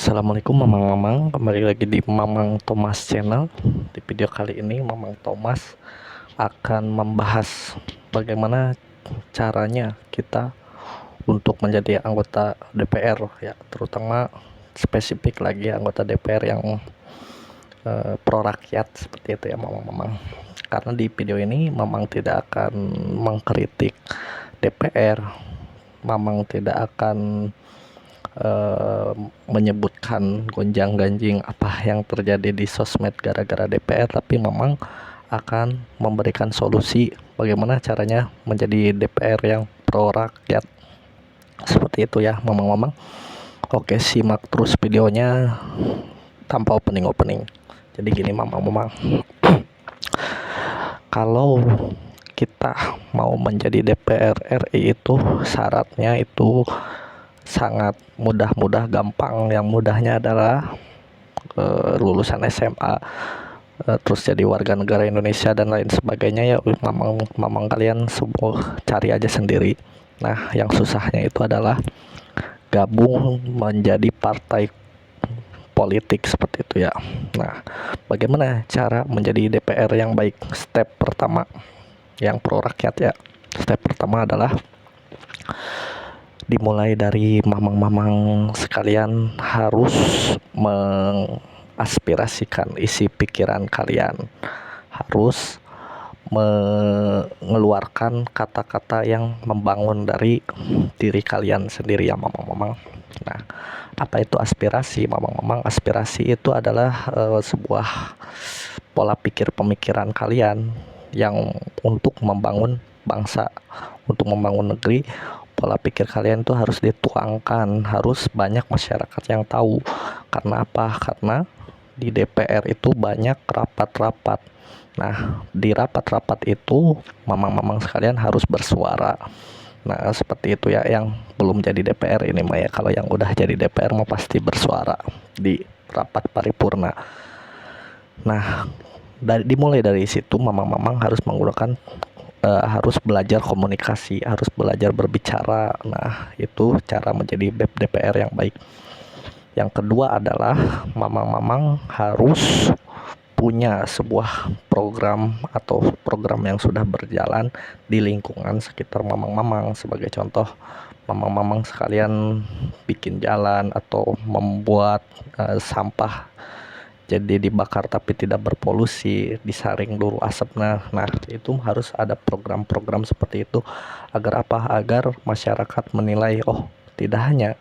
Assalamualaikum Mamang-Mamang, kembali lagi di Mamang Thomas Channel. Di video kali ini Mamang Thomas akan membahas bagaimana caranya kita untuk menjadi anggota DPR ya, terutama spesifik lagi anggota DPR yang pro rakyat seperti itu ya Mamang-Mamang. Karena di video ini Mamang tidak akan mengkritik DPR, Mamang tidak akan menyebutkan gonjang-ganjing apa yang terjadi di sosmed gara-gara DPR, tapi memang akan memberikan solusi bagaimana caranya menjadi DPR yang pro rakyat. Seperti itu ya, memang. Oke, simak terus videonya tanpa opening. Jadi gini, memang kalau kita mau menjadi DPR RI itu syaratnya itu sangat mudah gampang. Yang mudahnya adalah lulusan SMA, terus jadi warga negara Indonesia dan lain sebagainya ya. Mamang kalian semua cari aja sendiri. Nah, yang susahnya itu adalah gabung menjadi partai politik seperti itu ya. Nah, bagaimana cara menjadi DPR yang baik? Step pertama yang pro rakyat ya. Step pertama adalah dimulai dari mamang-mamang sekalian harus mengaspirasikan isi pikiran kalian, harus mengeluarkan kata-kata yang membangun dari diri kalian sendiri ya mamang-mamang. Nah, apa itu aspirasi mamang-mamang? Aspirasi itu adalah sebuah pola pikir pemikiran kalian yang untuk membangun bangsa, untuk membangun negeri. Pola pikir kalian itu harus dituangkan, harus banyak masyarakat yang tahu. Karena apa? Karena di DPR itu banyak rapat-rapat. Nah, di rapat-rapat itu mamang-mamang sekalian harus bersuara. Nah, seperti itu ya, yang belum jadi DPR ini mah ya. Kalau yang udah jadi DPR mah pasti bersuara di rapat paripurna. Nah, dimulai dari situ mamang-mamang harus menggunakan harus belajar komunikasi, harus belajar berbicara. Nah, itu cara menjadi DPR yang baik. Yang kedua adalah mamang-mamang harus punya sebuah program atau program yang sudah berjalan di lingkungan sekitar mamang-mamang. Sebagai contoh, mamang-mamang sekalian bikin jalan atau membuat sampah jadi dibakar tapi tidak berpolusi, disaring dulu asapnya. Nah, itu harus ada program-program seperti itu. Agar apa? Agar masyarakat menilai, oh, tidak hanya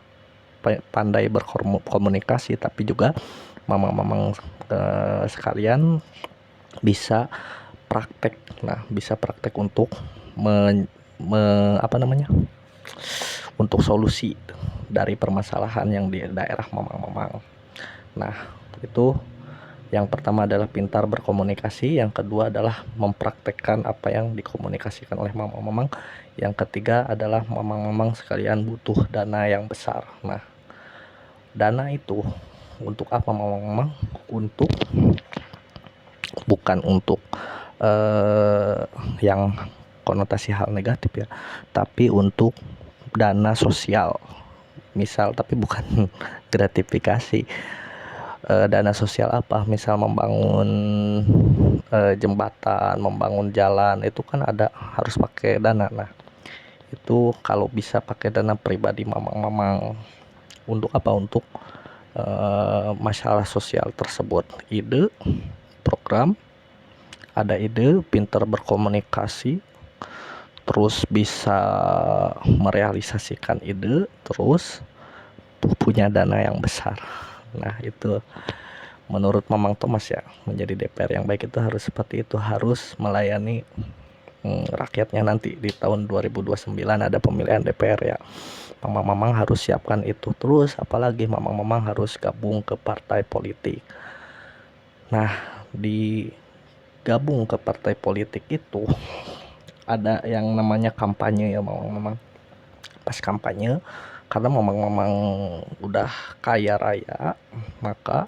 pandai berkomunikasi, tapi juga mamang-mamang sekalian bisa praktek. Nah, bisa praktek untuk untuk solusi dari permasalahan yang di daerah mamang-mamang. Nah, itu yang pertama adalah pintar berkomunikasi, yang kedua adalah mempraktekkan apa yang dikomunikasikan oleh mamang-mamang, yang ketiga adalah mamang-mamang sekalian butuh dana yang besar. Nah, dana itu untuk apa mamang-mamang? Untuk bukan untuk yang konotasi hal negatif ya, tapi untuk dana sosial misal, tapi bukan gratifikasi. Dana sosial apa? Misal membangun jembatan, membangun jalan, itu kan ada harus pakai dana. Nah, itu kalau bisa pakai dana pribadi mamang-mamang. Untuk apa? Untuk masalah sosial tersebut. Ide, program, ada ide, pintar berkomunikasi, terus bisa merealisasikan ide, terus punya dana yang besar. Nah, itu menurut Mamang Thomas ya, menjadi DPR yang baik itu harus seperti itu, harus melayani rakyatnya. Nanti di tahun 2029 ada pemilihan DPR ya. Mamang-mamang harus siapkan itu. Terus apalagi mamang-mamang harus gabung ke partai politik. Nah, di gabung ke partai politik itu ada yang namanya kampanye ya mamang-mamang. Pas kampanye, karena mamang-mamang udah kaya raya, maka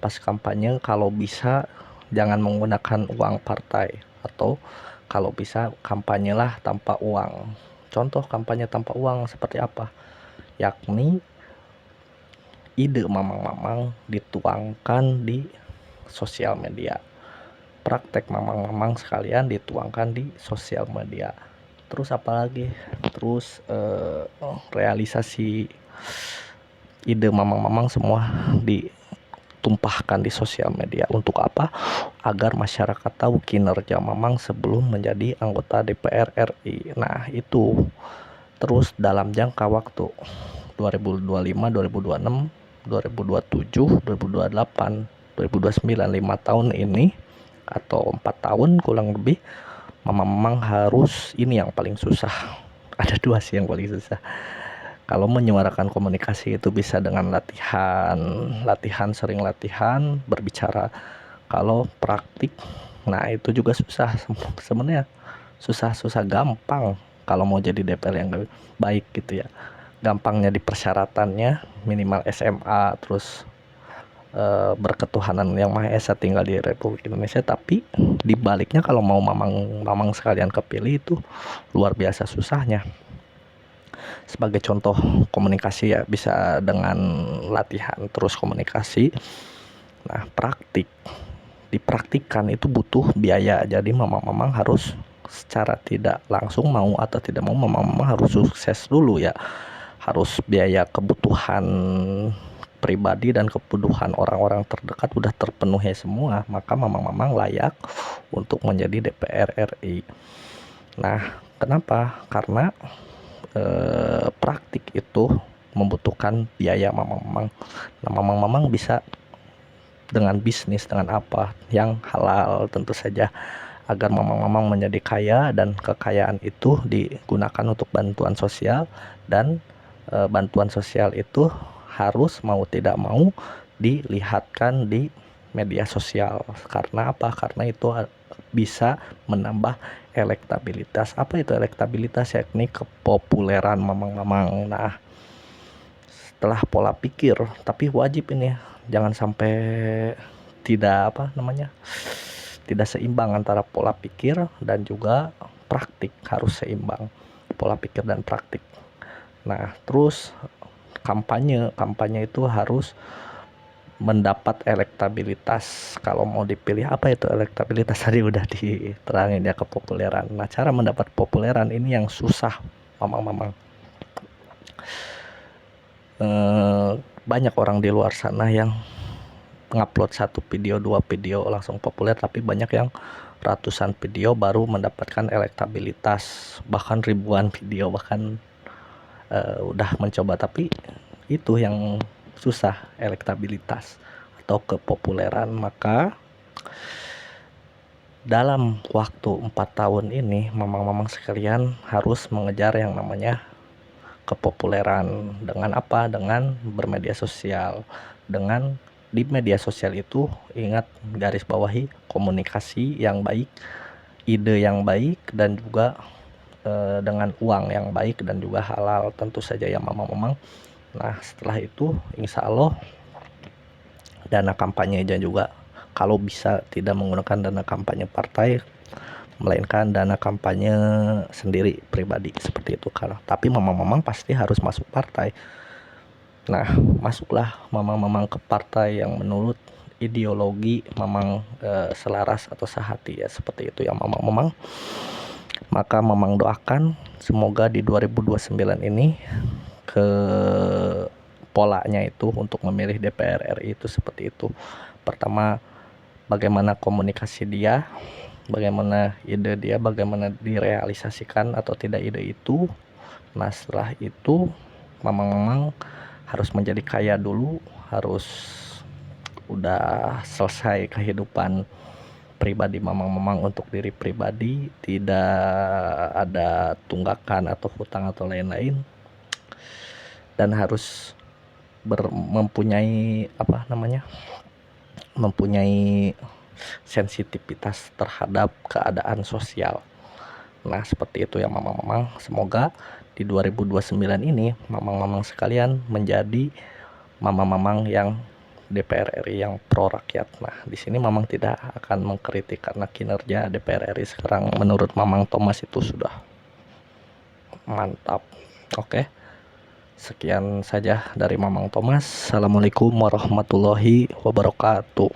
pas kampanye kalau bisa jangan menggunakan uang partai, atau kalau bisa kampanyelah tanpa uang. Contoh kampanye tanpa uang seperti apa? Yakni ide mamang-mamang dituangkan di sosial media, praktek mamang-mamang sekalian dituangkan di sosial media. Terus apalagi, terus realisasi ide mamang-mamang semua ditumpahkan di sosial media. Untuk apa? Agar masyarakat tahu kinerja mamang sebelum menjadi anggota DPR RI. Nah itu. Terus dalam jangka waktu 2025, 2026, 2027, 2028, 2029, 5 tahun ini atau 4 tahun kurang lebih, memang harus, ini yang paling susah. Ada dua sih yang paling susah. Kalau menyuarakan komunikasi itu bisa dengan latihan, sering latihan berbicara. Kalau praktik, nah itu juga susah sebenarnya. Susah gampang kalau mau jadi DPR yang baik gitu ya. Gampangnya di persyaratannya minimal SMA, terus berketuhanan yang Maha Esa, tinggal di Republik Indonesia. Tapi dibaliknya kalau mau mamang sekalian kepilih itu luar biasa susahnya. Sebagai contoh komunikasi ya, bisa dengan latihan terus komunikasi. Nah dipraktikkan itu butuh biaya. Jadi mamang harus secara tidak langsung, mau atau tidak mau, mamang harus sukses dulu ya. Harus biaya kebutuhan pribadi dan kebutuhan orang-orang terdekat udah terpenuhi semua, maka mamang layak untuk menjadi DPR RI. Nah kenapa? Karena praktik itu membutuhkan biaya mamang. Nah mamang bisa dengan bisnis, dengan apa yang halal tentu saja, agar mamang menjadi kaya, dan kekayaan itu digunakan untuk bantuan sosial. Dan bantuan sosial itu harus mau tidak mau dilihatkan di media sosial. Karena apa? Karena itu bisa menambah elektabilitas. Apa itu elektabilitas? Yakni kepopuleran mamang. Nah setelah pola pikir, tapi wajib ini jangan sampai tidak tidak seimbang antara pola pikir dan juga praktik. Harus seimbang pola pikir dan praktik. Nah terus kampanye itu harus mendapat elektabilitas. Kalau mau dipilih, apa itu elektabilitas? Tadi udah diterangin ya, kepopuleran. Nah cara mendapat populeran ini yang susah mamang. Banyak orang di luar sana yang ngupload 1 video 2 video langsung populer, tapi banyak yang ratusan video baru mendapatkan elektabilitas, bahkan ribuan video, bahkan udah mencoba, tapi itu yang susah, elektabilitas atau kepopuleran. Maka dalam waktu 4 tahun ini mamang sekalian harus mengejar yang namanya kepopuleran. Dengan apa? Dengan bermedia sosial. Dengan di media sosial itu, ingat, garis bawahi, komunikasi yang baik, ide yang baik, dan juga dengan uang yang baik dan juga halal tentu saja ya mamang. Nah setelah itu insya Allah dana kampanye juga, kalau bisa tidak menggunakan dana kampanye partai, melainkan dana kampanye sendiri pribadi seperti itu. Tapi mamang pasti harus masuk partai. Nah masuklah mamang ke partai yang menurut ideologi mamang selaras atau sehati ya, seperti itu ya mamang. Maka mamang doakan semoga di 2029 ini ke polanya itu untuk memilih DPR RI itu seperti itu. Pertama, bagaimana komunikasi dia, bagaimana ide dia, bagaimana direalisasikan atau tidak ide itu. Nah setelah itu mamang harus menjadi kaya dulu, harus udah selesai kehidupan pribadi mamang untuk diri pribadi, tidak ada tunggakan atau hutang atau lain-lain, dan harus mempunyai sensitivitas terhadap keadaan sosial. Nah seperti itu ya mamang. Semoga di 2029 ini mamang sekalian menjadi mamang yang DPR RI yang pro rakyat. Nah di sini mamang tidak akan mengkritik karena kinerja DPR RI sekarang menurut Mamang Thomas itu sudah mantap. Oke, Sekian saja dari Mamang Thomas. Assalamualaikum warahmatullahi wabarakatuh.